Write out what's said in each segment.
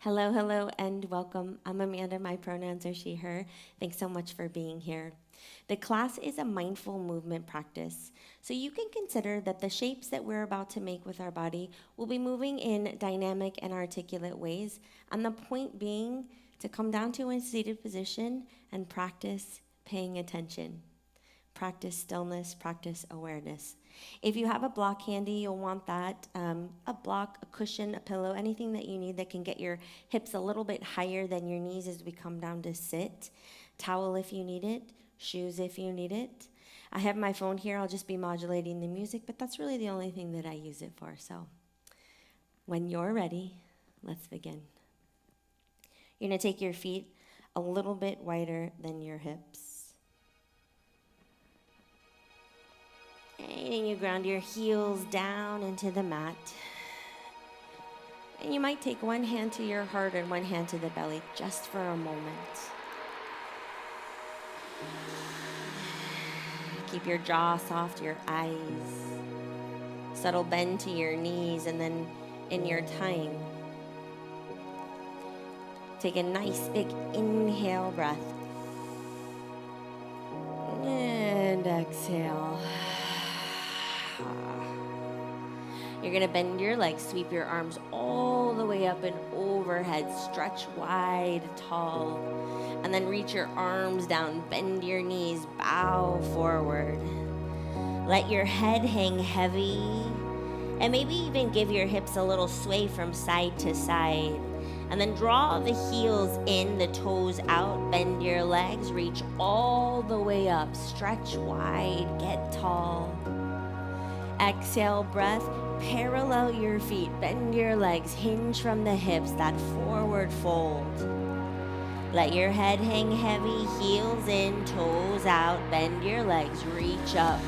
Hello, hello, and welcome. I'm Amanda. My pronouns are she, her. Thanks so much for being here. The class is a mindful movement practice, so you can consider that the shapes that we're about to make with our body will be moving in dynamic and articulate ways, and the point being to come down to a seated position and practice paying attention. Practice stillness, practice awareness. If you have a block handy, you'll want that. A block, a cushion, a pillow, anything that you need that can get your hips a little bit higher than your knees as we come down to sit. Towel if you need it, shoes if you need it. I have my phone here, I'll just be modulating the music, but that's really the only thing that I use it for. So when you're ready, let's begin. You're gonna take your feet a little bit wider than your hips. And you ground your heels down into the mat. And you might take one hand to your heart and one hand to the belly just for a moment. Keep your jaw soft, your eyes. Subtle bend to your knees, and then in your time, take a nice big inhale breath. And exhale. You're gonna bend your legs, sweep your arms all the way up and overhead, stretch wide, tall, and then reach your arms down, bend your knees, bow forward. Let your head hang heavy, and maybe even give your hips a little sway from side to side. And then draw the heels in, the toes out, bend your legs, reach all the way up, stretch wide, get tall. Exhale, breath, parallel your feet, bend your legs, hinge from the hips, that forward fold. Let your head hang heavy, heels in, toes out, bend your legs, reach up.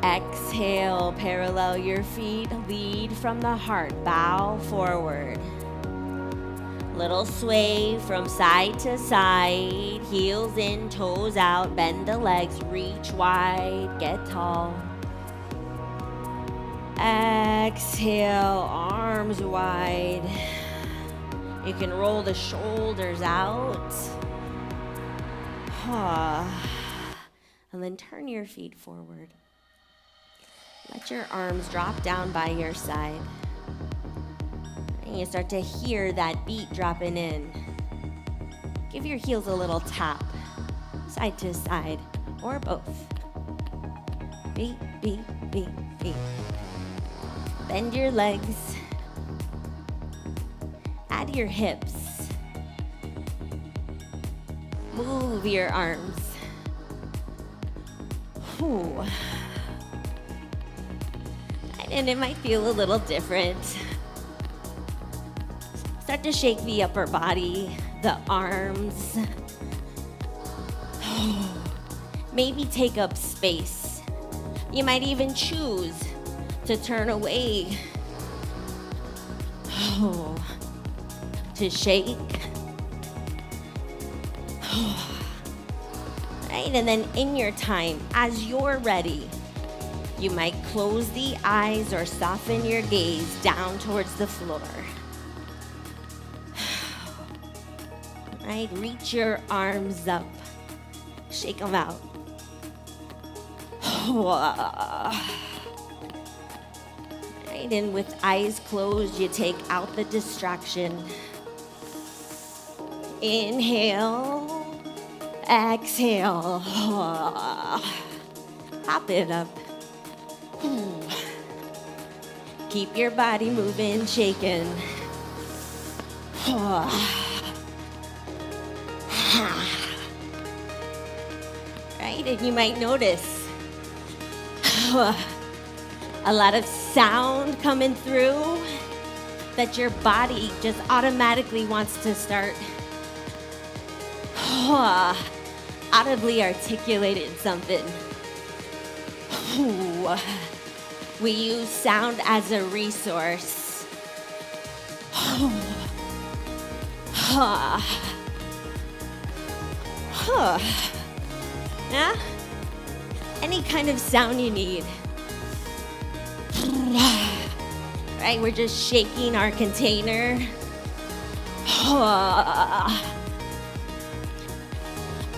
Exhale, parallel your feet, lead from the heart, bow forward. Little sway from side to side, heels in, toes out, bend the legs, reach wide, get tall. Exhale, arms wide. You can roll the shoulders out. And then turn your feet forward. Let your arms drop down by your side. And you start to hear that beat dropping in. Give your heels a little tap, side to side, or both. Beat, beat, beat, beat. Bend your legs. Add your hips. Move your arms. Whew. And it might feel a little different. Start to shake the upper body, the arms. Maybe take up space. You might even choose to turn away. To shake. Right, and then in your time, as you're ready, you might close the eyes or soften your gaze down towards the floor. Right, reach your arms up, shake them out. Right, and with eyes closed, you take out the distraction. Inhale, exhale, hop it up. Keep your body moving, shaking. Right, and you might notice a lot of sound coming through that your body just automatically wants to start audibly articulating something. We use sound as a resource. Yeah? Any kind of sound you need. right? We're just shaking our container.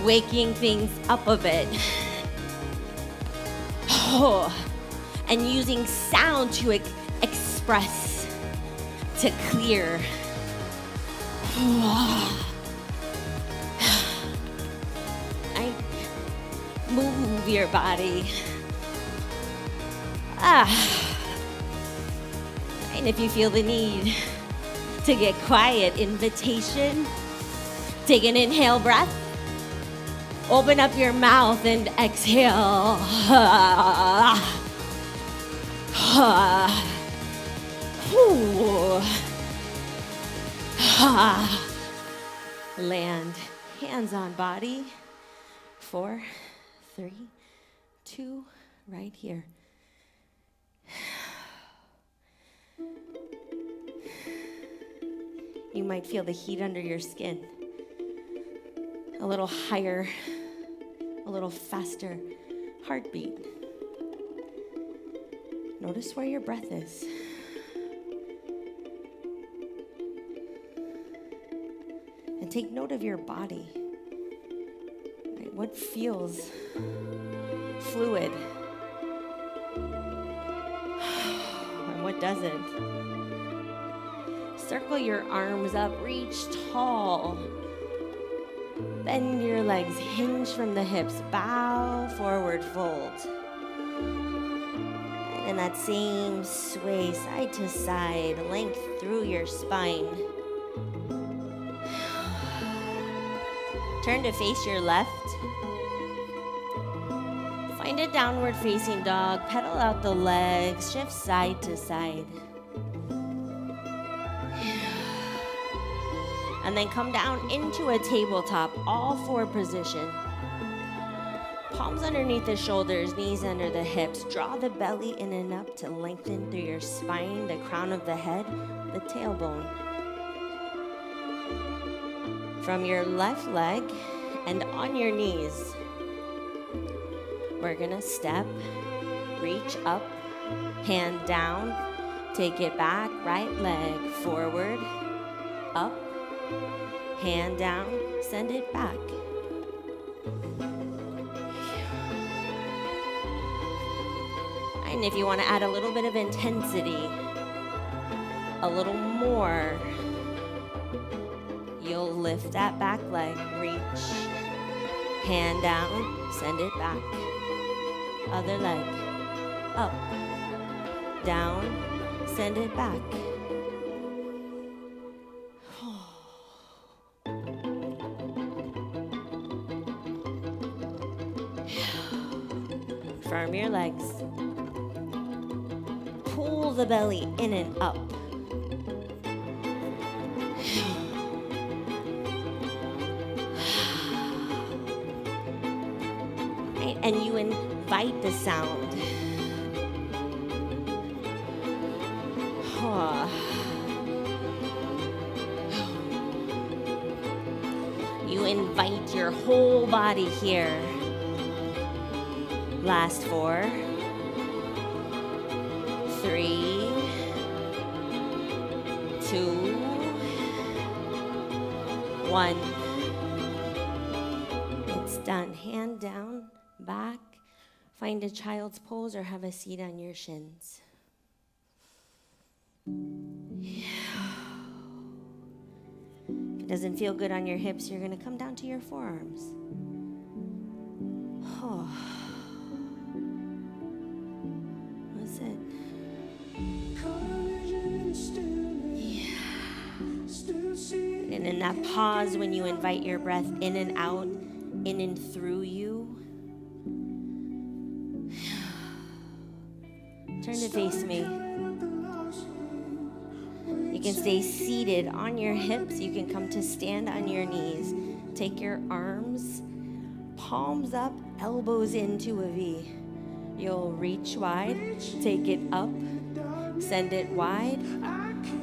Waking things up a bit. And using sound to express, to clear. Move your body. And if you feel the need to get quiet, invitation, take an inhale breath. Open up your mouth and exhale. Land, hands on body. 4, 3, 2, right here. You might feel the heat under your skin. A little higher, a little faster heartbeat. Notice where your breath is. And take note of your body. Right? What feels fluid? And what doesn't? Circle your arms up, reach tall. Bend your legs, hinge from the hips, bow, forward, fold. And that same sway, side to side, length through your spine. Turn to face your left. Find a downward facing dog, pedal out the legs, shift side to side. And then come down into a tabletop, all 4 position. Palms underneath the shoulders, knees under the hips. Draw the belly in and up to lengthen through your spine, the crown of the head, the tailbone. From your left leg and on your knees, we're gonna step, reach up, hand down, take it back, right leg forward, up, hand down, send it back. And if you want to add a little bit of intensity, a little more, you'll lift that back leg, reach, hand down, send it back. Other leg, up, down, send it back. Firm your legs. Pull the belly in and up. Right, and you invite the sound. You invite your whole body here. Last 4, 3, 2, 1. It's done. Hand down, back. Find a child's pose or have a seat on your shins. If it doesn't feel good on your hips, you're going to come down to your forearms. That's it. And in that pause when you invite your breath in and out, in and through you, turn to face me. You can stay seated on your hips. You can come to stand on your knees. Take your arms, palms up, elbows into a V. You'll reach wide, take it up, send it wide.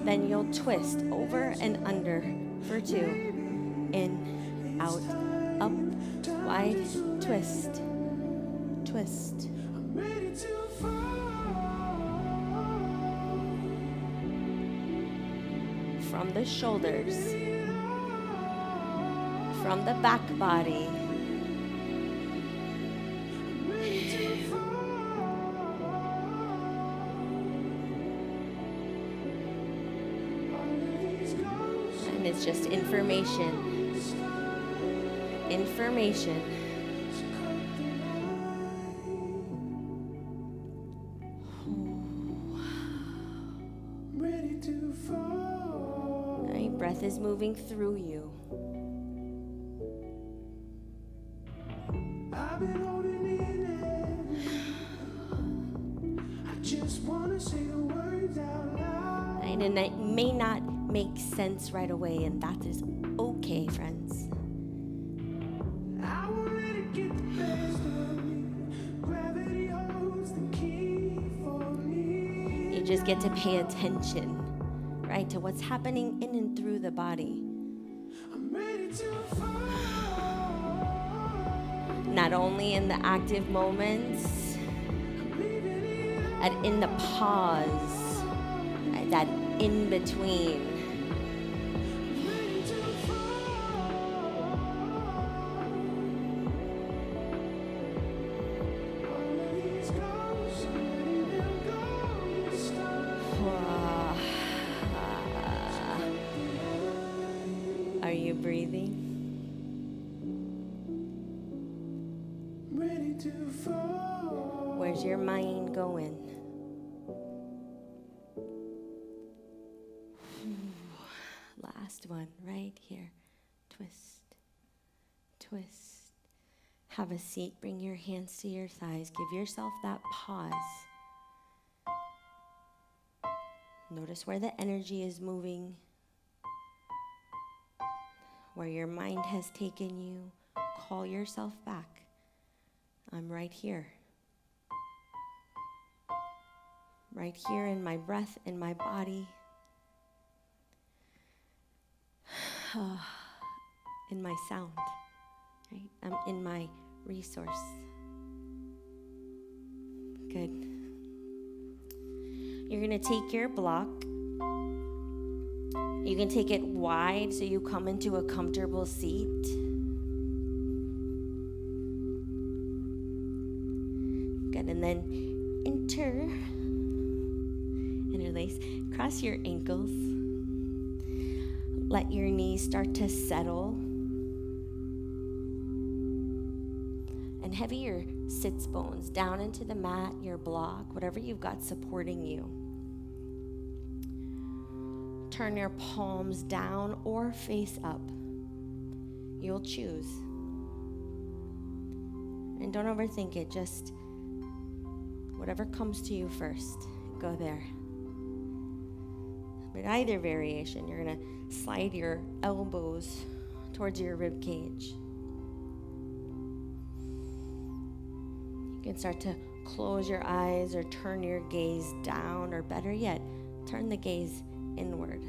Then you'll twist over and under for 2. In, out, up, wide, twist, twist. from the shoulders, from the back body, and it's just information. Right, breath is moving through you. I've been holding in it. I just want to say the words out loud. And it may not make sense right away, and that is okay, friends. You just get to pay attention, right, to what's happening in and through the body. Not only in the active moments, and in the pause, right, that in between. Are you breathing? Ready to fall. Where's your mind going? Last one, right here. Twist, twist. Have a seat. Bring your hands to your thighs. Give yourself that pause. Notice where the energy is moving, where your mind has taken you. Call yourself back. I'm right here. Right here in my breath, in my body. In my sound. Right? I'm in my resource. Good. You're going to take your block. You can take it wide so you come into a comfortable seat. Good, and then interlace, cross your ankles. Let your knees start to settle. And heavy your sits bones down into the mat, your block, whatever you've got supporting you. Turn your palms down or face up. You'll choose. And don't overthink it, just whatever comes to you first, go there. But either variation, you're gonna slide your elbows towards your rib cage. You can start to close your eyes or turn your gaze down, or better yet, turn the gaze inward.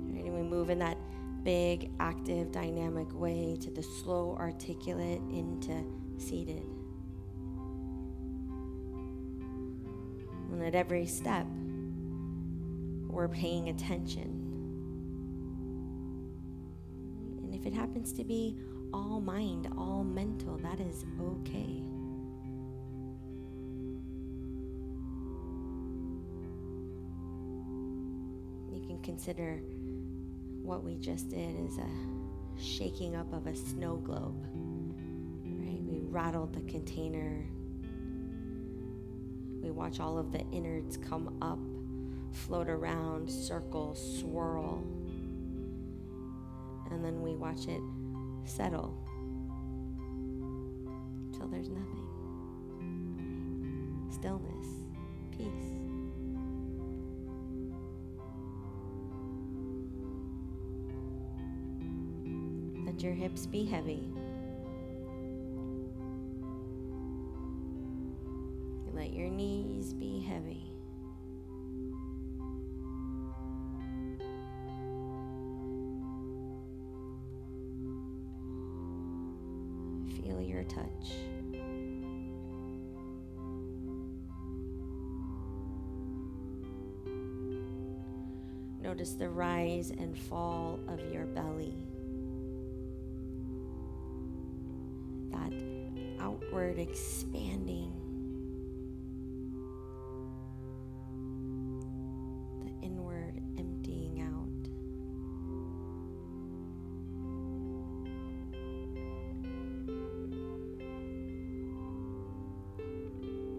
Right, and we move in that big, active, dynamic way to the slow, articulate into seated. And at every step, we're paying attention. And if it happens to be all mind, all mental, that is okay. You can consider what we just did as a shaking up of a snow globe. Right? We rattled the container. We watch all of the innards come up, float around, circle, swirl. And then we watch it settle till there's nothing. Stillness, peace. Let your hips be heavy. Let your knees be heavy. Feel your touch. Notice the rise and fall of your belly. That outward expanding. The inward emptying out.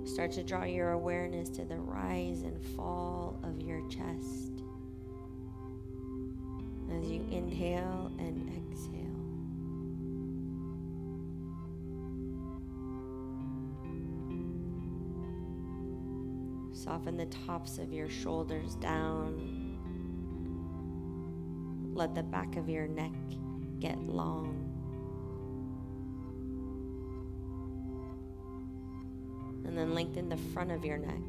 Start to draw your awareness to the rise and fall of your chest as you inhale and exhale. Soften the tops of your shoulders down. Let the back of your neck get long. And then lengthen the front of your neck.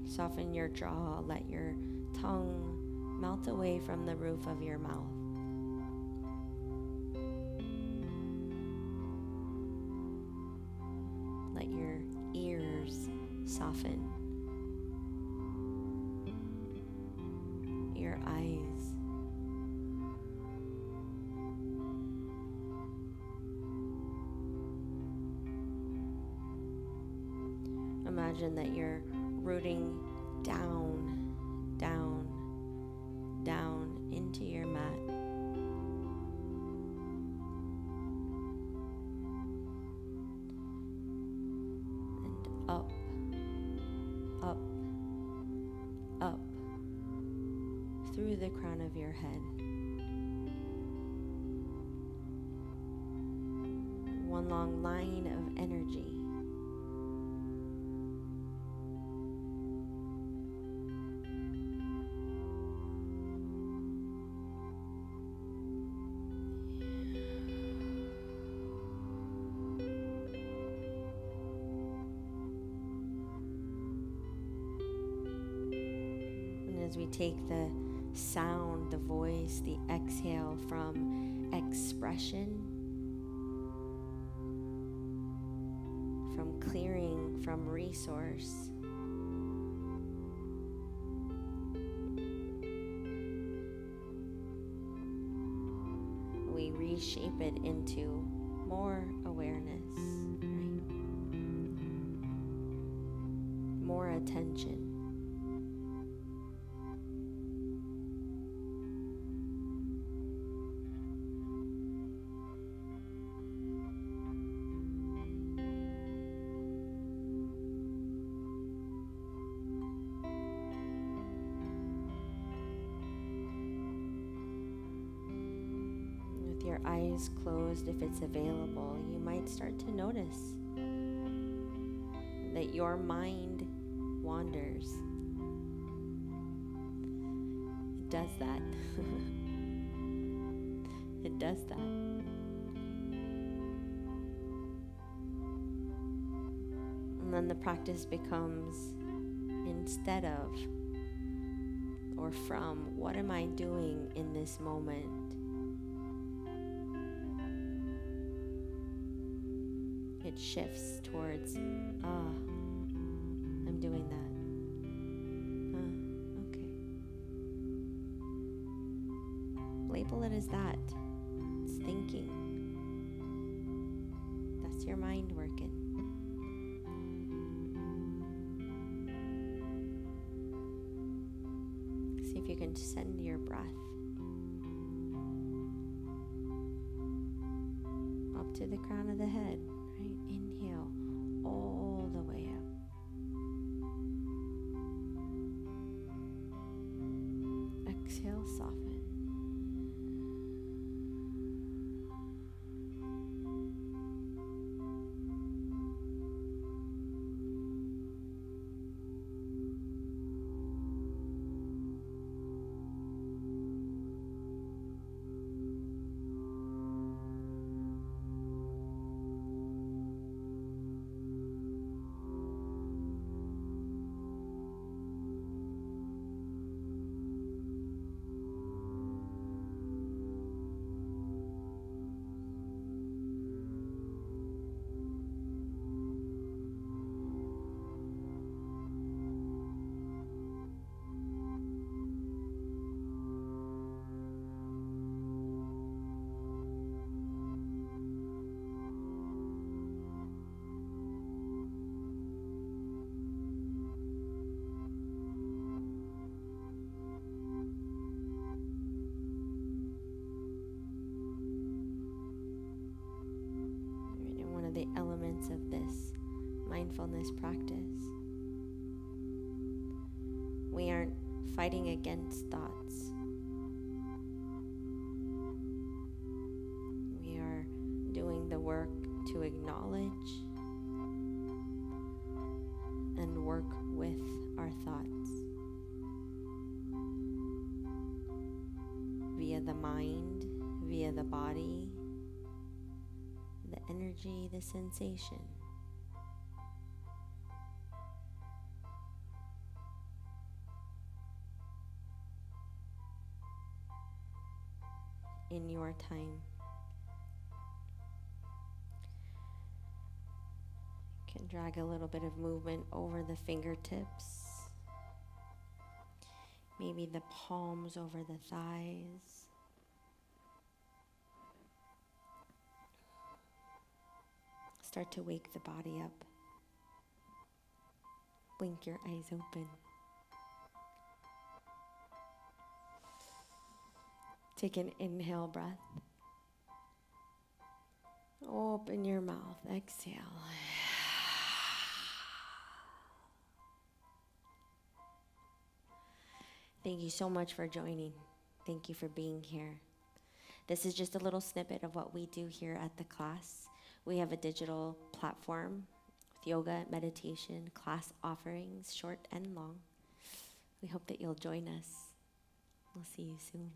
Soften your jaw. Let your tongue melt away from the roof of your mouth. Let your ears soften. Your eyes. Imagine that you're rooting down, down, down into your mat. And up, up, up, through the crown of your head. One long line of energy. As we take the sound, the voice, the exhale from expression, from clearing, from resource, we reshape it into more awareness, right? More attention. Your eyes closed, if it's available, you might start to notice that your mind wanders. It does that. It does that. And then the practice becomes instead of or from, what am I doing in this moment? It shifts towards, I'm doing that. Okay. Label it as that. It's thinking. That's your mind working. See if you can send your breath up to the crown of the head. Right? Inhale all the way up. Exhale, soften. mindfulness practice. We aren't fighting against thoughts. We are doing the work to acknowledge and work with our thoughts via the mind, via the body, the energy, the sensation. In your time. You can drag a little bit of movement over the fingertips, maybe the palms over the thighs. Start to wake the body up. Blink your eyes open. Take an inhale breath. Open your mouth. Exhale. Thank you so much for joining. Thank you for being here. This is just a little snippet of what we do here at the class. We have a digital platform with yoga, meditation, class offerings, short and long. We hope that you'll join us. We'll see you soon.